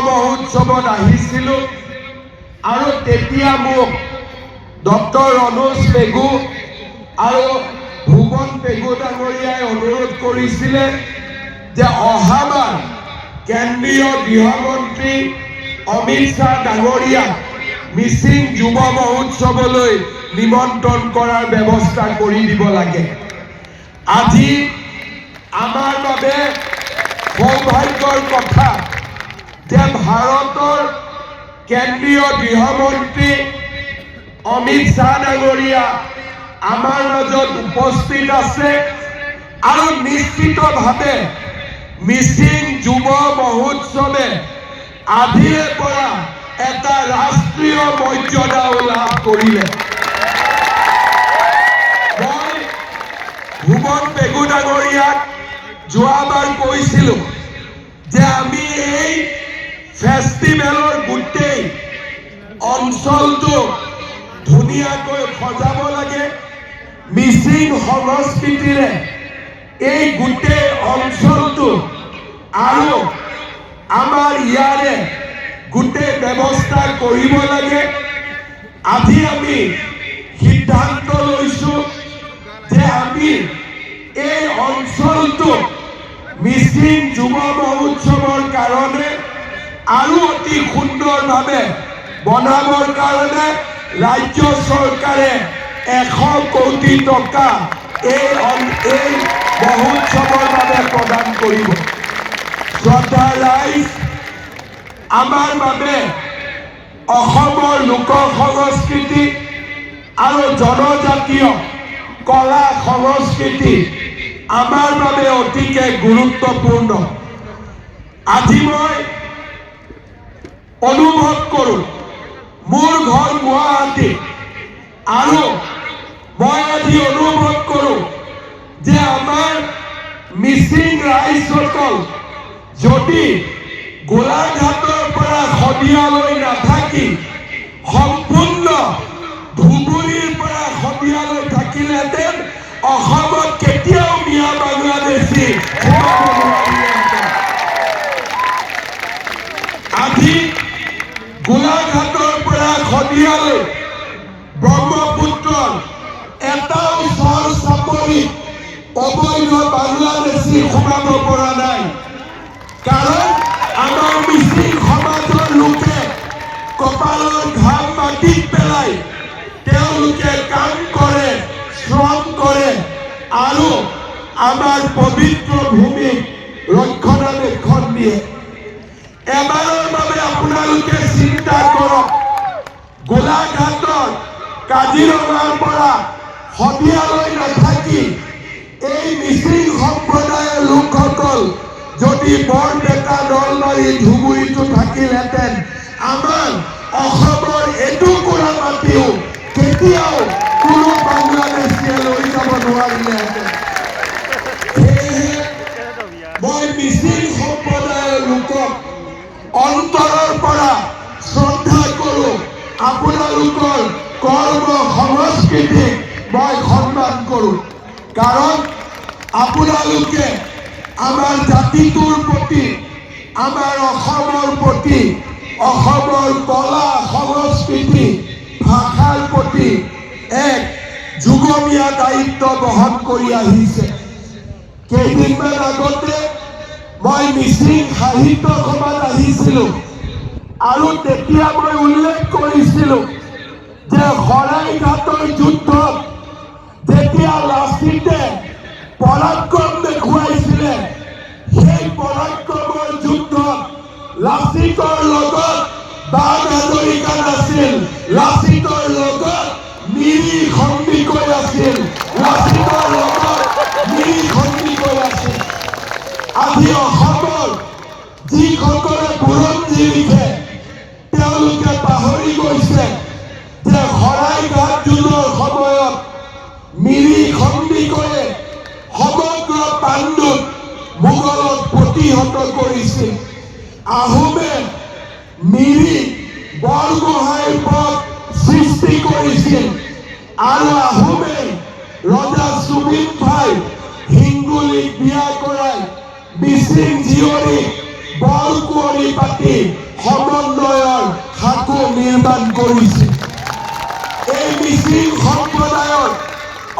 মহোৎসৱত আহিছিলোঁ আৰু তেতিয়া মোক ডক্টৰ ৰণোজ পেগু আৰু ভুৱন পেগু ডাঙৰীয়াই অনুৰোধ কৰিছিলে যে অহাবাৰ কেন্দ্ৰীয় গৃহমন্ত্ৰী অমিত শ্বাহ ডাঙৰীয়াক মিচিং যুৱ মহোৎসৱলৈ নিমন্ত্ৰণ কৰাৰ ব্যৱস্থা কৰি দিব লাগে। আজি আমাৰ বাবে সৌভাগ্যৰ কথা যে ভাৰতৰ কেন্দ্ৰীয় গৃহমন্ত্ৰী অমিত শ্বাহ ডাঙৰীয়া আমাৰ মাজত উপস্থিত আছে আৰু নিশ্চিতভাৱে মিচিং যুৱ মহোৎসৱে আজিৰে পৰা এটা ৰাষ্ট্ৰীয় মৰ্যাদাও লাভ কৰিলে। মই ভুৱন পেগু ডাঙৰীয়াক যোৱাবাৰ কৈছিলোঁ যে আমি এই ফেষ্টিভেলৰ গোটেই অঞ্চলটো ধুনীয়াকৈ সজাব লাগে। মিচিং সংস্কৃতিৰে এই গোটেই অঞ্চলটো আৰু আমাৰ ইয়াৰে গোটেই ব্যৱস্থা কৰিব লাগে। আজি আমি সিদ্ধান্ত লৈছোঁ যে আমি এই অঞ্চলটো মিচিং যুৱ মহোৎসৱৰ কাৰণে আৰু অতি সুন্দৰভাৱে বনাবৰ কাৰণে ৰাজ্য চৰকাৰে 100 কোটি টকা এই মহোৎসৱৰ বাবে প্ৰদান কৰিব। শ্ৰদ্ধা ৰাইজ, আমাৰ বাবে অসমৰ লোক সংস্কৃতি আৰু জনজাতীয় কলা সংস্কৃতি আমাৰ বাবে অতিকে গুৰুত্বপূৰ্ণ। আজি মই অনুভৱ কৰোঁ, মোৰ ঘৰ গুৱাহাটী আৰু মই আজি অনুভৱ কৰোঁ যে আমাৰ মিচিং ৰাইজসকল যদি গোলাঘাটৰ পৰা শদিয়ালৈ নাথাকি সম্পূৰ্ণ ধুবুৰীৰ পৰা শদিয়ালৈ থাকিলেহেঁতেন অসমত কেতিয়াও মিয়া বাংলাদেশী সোমাব নোৱাৰিলেহেঁতেন। আজি গোলাঘাটৰ পৰা শদিয়ালৈ ব্ৰহ্মপুত্ৰৰ এটাও চৰ চাপৰিত অবৈধ বাংলাদেশী সোমাব পৰা নাই। কাৰণ আমাৰ মিচিং সমাজৰ লোকে কপালৰ ঘাম মাটিত পেলাই তেওঁলোকে কাম কৰে, শ্ৰম কৰে আৰু আমাৰ পবিত্ৰ ভূমিক ৰক্ষণাবেক্ষণ দিয়ে। এবাৰৰ বাবে আপোনালোকে চিন্তা কৰক, গোলাঘাটৰ কাজিৰঙাৰ পৰা শদিয়ালৈ নাথাকি এই মিচিং সম্প্ৰদায়ৰ লোকসকল যদি বৰপেটা নলবাৰী ধুবুৰীতো থাকিলহেঁতেন আমাৰ অসমৰ এটুকুৰা মাটিও কেতিয়াও কোনো বাংলাদেশীয়ে লৈ যাব নোৱাৰিলেহেঁতেন। সেয়েহে মই মিচিং সম্প্ৰদায়ৰ লোকক অন্তৰৰ পৰা শ্ৰদ্ধা কৰোঁ। আপোনালোকৰ কৰ্ম সংস্কৃতিক মই সন্মান কৰোঁ। কাৰণ আপোনালোকে আমাৰ জাতিটোৰ প্ৰতি, আমাৰ অসমৰ প্ৰতি, অসমৰ কলা সংস্কৃতি ভাষাৰ প্ৰতি এক যুগমীয়া দায়িত্ব বহন কৰি আহিছে। কেইদিনমান আগতে মই মিচিং সাহিত্য সভাত আহিছিলোঁ আৰু তেতিয়া মই উল্লেখ কৰিছিলোঁ যে শৰাইঘাটৰ যুদ্ধত যেতিয়া লাচিতে পৰাক্ৰম দেখুৱাইছিলে, সেই পৰাক্ৰমৰ যুদ্ধত লাচিতৰ লগত বাণ হাজৰিকা নাছিল, লাচিতৰ লগত মিৰি সন্দিকৈ আছিল, লাচিতৰ লগত মিৰি সন্দিকৈ আছিল। আজি অসমৰ যিসকলে বুৰঞ্জী লিখে তেওঁলোকে পাহৰি গৈছে যে শৰাইঘাট যুদ্ধৰ সময়ত মিৰি সন্দিকৈয়ে সমগ্ৰ পাণ্ডুত মোগলক প্ৰতিহত কৰিছিল। আহোমে মিৰি বৰগোহাঁইৰ পথ সৃষ্টি কৰিছিল আৰু আহোমে ৰজা সুবিন্থাই হিংগুলীক বিয়া কৰাই মিচিং জীয়ৰীক বৰ কুঁৱৰী পাতি সমন্বয়ৰ সাঁকো নিৰ্মাণ কৰিছিল। এই মিচিং সম্প্ৰদায়ৰ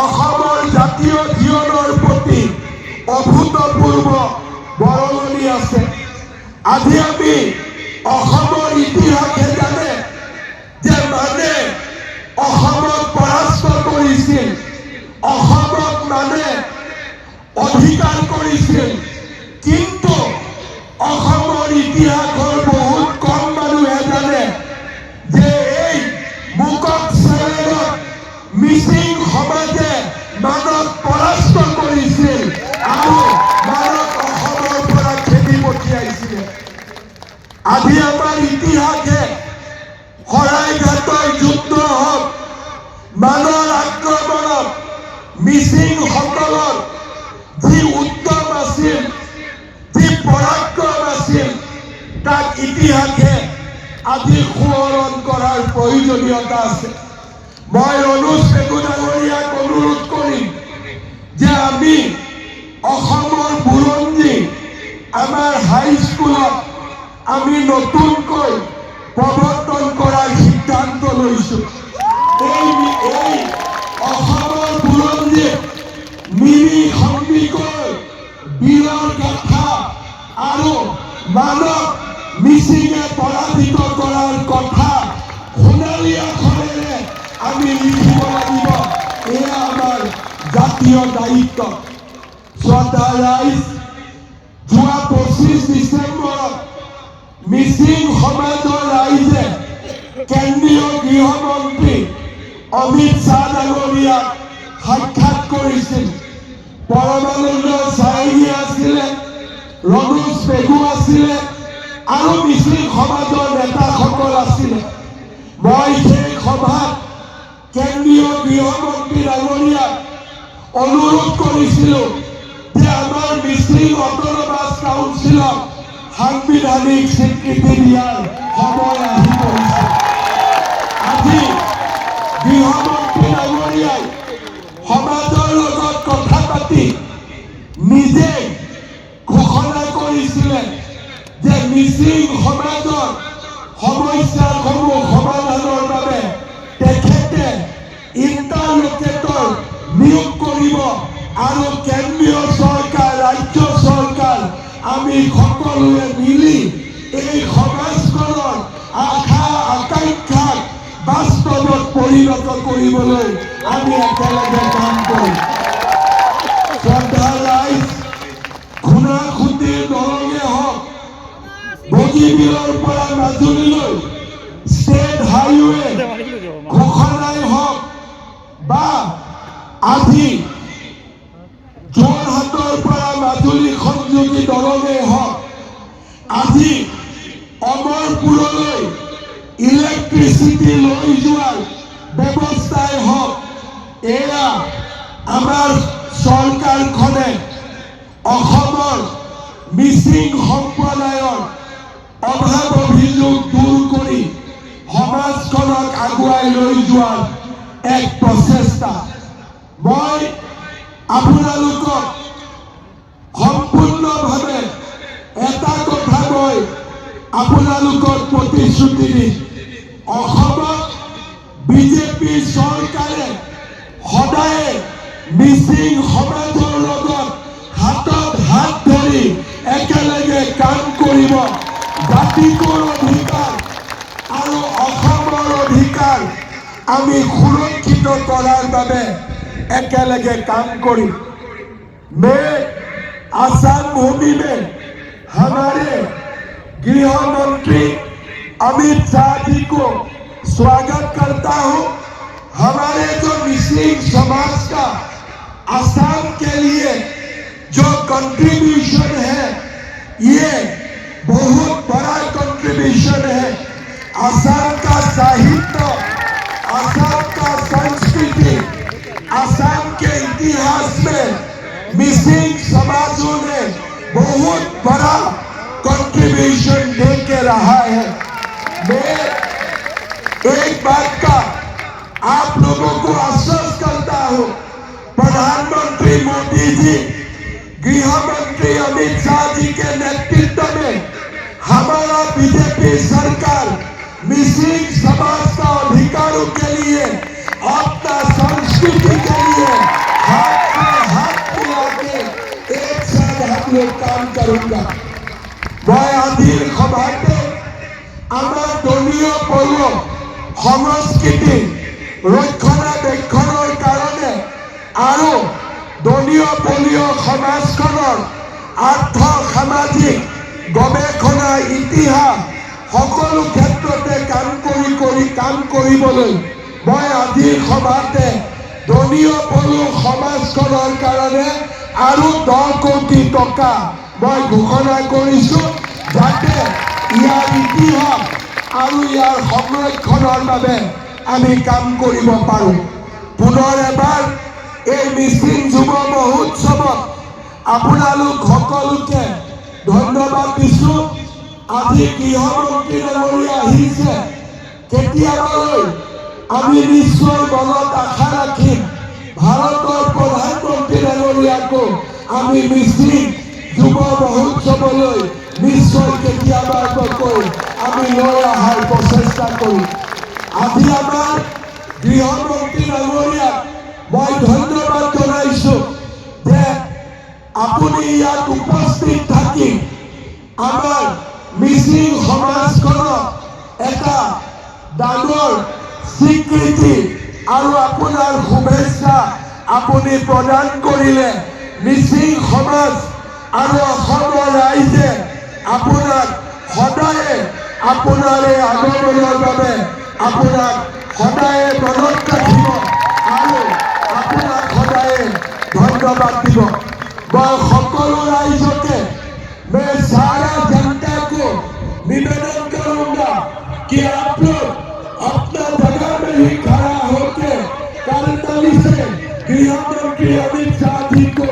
অসমৰ জাতীয় জীৱনৰ প্ৰতি অভূতপূৰ্ব বৰঙণি আছে। আজি আমি অসমৰ ইতিহাসে জানে যে মানে অসমক পৰাস্ত কৰিছিল, অসমক মানে অধিকাৰ কৰিছিল, কিন্তু অসমৰ ইতিহাসৰ বহুত কম মানুহে জানে যে এই মুকক চেলেঙত মিচিং সমাজে মানক পৰাস্ত কৰিছিল আৰু মানক অসমৰ পৰা খেদি পঠিয়াইছিল। আজি আমাৰ ইতিহাসে শৰাইঘাটৰ যুদ্ধ হওক, মানৰ আক্ৰমণত মিচিংসকলৰ যি উদ্যম আছিল, যি পৰাক্ৰম আছিল, তাক ইতিহাসে আজি সোঁৱৰণ কৰাৰ প্ৰয়োজনীয়তা আছে। মই ৰণোজ পেগু ডাঙৰীয়াক অনুৰোধ কৰিম যে আমি অসমৰ বুৰঞ্জী আমাৰ হাইস্কুলত আমি নতুনকৈ প্ৰৱৰ্তন কৰাৰ সিদ্ধান্ত লৈছোঁ। এই অসমৰ বুৰঞ্জীত মিৰি সন্দিকৈ বীৰৰ গাথা আৰু মানৱ মিচিঙে পৰাজিত কৰাৰ কথা সোণালী আখৰেৰে আমি লিখিব লাগিব। এয়া আমাৰ জাতীয় দায়িত্ব। শ্ৰদ্ধা ৰাইজ, যোৱা 25 ডিচেম্বৰত মিচিং সমাজৰ ৰাইজে কেন্দ্ৰীয় গৃহমন্ত্ৰী অমিত শ্বাহ ডাঙৰীয়াক সাক্ষাৎ কৰিছিল। পৰমানন্দ চাৰিঙী আছিলে, ৰণোজ পেগু আছিলে আৰু মিচিং সমাজৰ নেতাসকল আছিলে। মই সেই সভাত কেন্দ্ৰীয় গৃহমন্ত্ৰী ডাঙৰীয়াক অনুৰোধ কৰিছিলোঁ যে আমাৰ মিচিং অট'নমাছ কাউন্সিলক সাংবিধানিক স্বীকৃতি দিয়াৰ সময় আহি পৰিছে। আজি গৃহমন্ত্ৰী ডাঙৰীয়াই সমাজৰ লগত কথা পাতি নিজেই ঘোষণা কৰিছিলে যে মিচিং সমাজৰ সমস্যাসমূহ সমাধানৰ বাবে তেখেতে ইণ্টাৰলোকেটৰ নিয়োগ কৰিব আৰু কেন্দ্ৰীয় চৰকাৰ, ৰাজ্য চৰকাৰ আমি সকলোৱে মিলি এই সমাজখনৰ আশা আকাংক্ষাক বাস্তৱত পৰিণত কৰিবলৈ আমি একেলগে কাম কৰিম। শ্ৰদ্ধা ৰাইজ, ঘূনাসুঁতিৰ দলঙে হওক, বগীবিলৰ পৰা মাজুলীলৈ ষ্টেট হাইৱে ঘোষণাই হওক বা আজি যোৰহাটৰ পৰা মাজুলী সংযোগী দলঙেই হওক, আজি অমৰপুৰলৈ ইলেক্ট্ৰিচিটি লৈ যোৱাৰ ব্যৱস্থাই হওক, এয়া আমাৰ চৰকাৰখনে অসমৰ মিচিং সম্প্ৰদায়ৰ অভাৱ অভিযোগ দূৰ কৰি সমাজখনক আগুৱাই লৈ যোৱাৰ এক প্ৰচেষ্টা। মই আপোনালোকক সম্পূৰ্ণভাৱে এটা কথা মই আপোনালোকৰ প্ৰতিশ্ৰুতি দিম, অসমত বিজেপি চৰকাৰে সদায়ে মিচিং সমাজৰ লগত হাতত হাত ধৰি একেলগে কাম কৰিব। জাতিটোৰ অধিকাৰ আৰু অসমৰ অধিকাৰ আমি সুৰক্ষিত কৰাৰ বাবে একেলগে কাম কৰিম। मैं आसाम भूमि में हमारे गृह मंत्री अमित शाह जी को स्वागत करता हूं। हमारे जो मिसिंग समाज का आसाम के लिए जो कंट्रीब्यूशन है, ये बहुत बड़ा कंट्रीब्यूशन है। आसाम का साहित्य, आसाम का संस्कृति, आसाम के इतिहास में मिसिंग समाजों ने बहुत बड़ा कंट्रीब्यूशन दे के रहा है। मैं एक बात का आप लोगों को आश्वस्त करता हूं, प्रधानमंत्री मोदी जी, गृह मंत्री अमित शाह जी के नेतृत्व में हमारा बीजेपी सरकार मिसिंग समाज का अधिकारों के लिए अपना संस्कृति के लिए हाथ में हाथ मिला के एक साथ हम लोग काम करूंगा। मैं आदिर सभाते आमार दलीय पौर संस्कृति रक्षणाबेक्षणर कारणे आरो दलीय पौरीय समाजखনৰ आर्थ सामाजिक गवेषणा इतिहास সকলো ক্ষেত্ৰতে কাম কৰিবলৈ মই আজিৰ সভাতে দলীয় পৌৰ সমাজখনৰ কাৰণে আৰু 10 কোটি টকা মই ঘোষণা কৰিছোঁ যাতে ইয়াৰ ইতিহাস আৰু ইয়াৰ সংৰক্ষণৰ বাবে আমি কাম কৰিব পাৰোঁ। পুনৰ এবাৰ এই মিচিং যুৱ মহোৎসৱত আপোনালোক সকলোকে ধন্যবাদ দিছোঁ। আজি গৃহমন্ত্ৰী ডাঙৰীয়া আহিছে, কেতিয়াবালৈ আমি নিশ্চয় মনত আশা ৰাখিম ভাৰতৰ প্ৰধানমন্ত্ৰী ডাঙৰীয়াকো আমি মিচিং যুৱ মহোৎসৱলৈ নিশ্চয় কেতিয়াবাকৈ আমি লৈ অহাৰ প্ৰচেষ্টা কৰিম। আজি আমাৰ গৃহমন্ত্ৰী ডাঙৰীয়াক মই ধন্যবাদ জনাইছোঁ যে আপুনি ইয়াত উপস্থিত থাকি আমাৰ মিচিং সমাজখনক এটা ডাঙৰ স্বীকৃতি আৰু আপোনাৰ শুভেচ্ছা আপুনি প্ৰদান কৰিলে মিচিং সমাজ আৰু অসমৰ ৰাইজে আপোনাক সদায়ে আপোনাৰ এই আগমনৰ বাবে আপোনাক সদায়ে মনত ৰাখিব আৰু আপোনাক সদায়ে ধন্যবাদ দিব। मैं সকলো রাইজকে मैं सारा जनता को निवेदन करूंगा कि आप लोग अपना जगह में ही खड़ा होकर करताली से गृह मंत्री अमित शाह जी को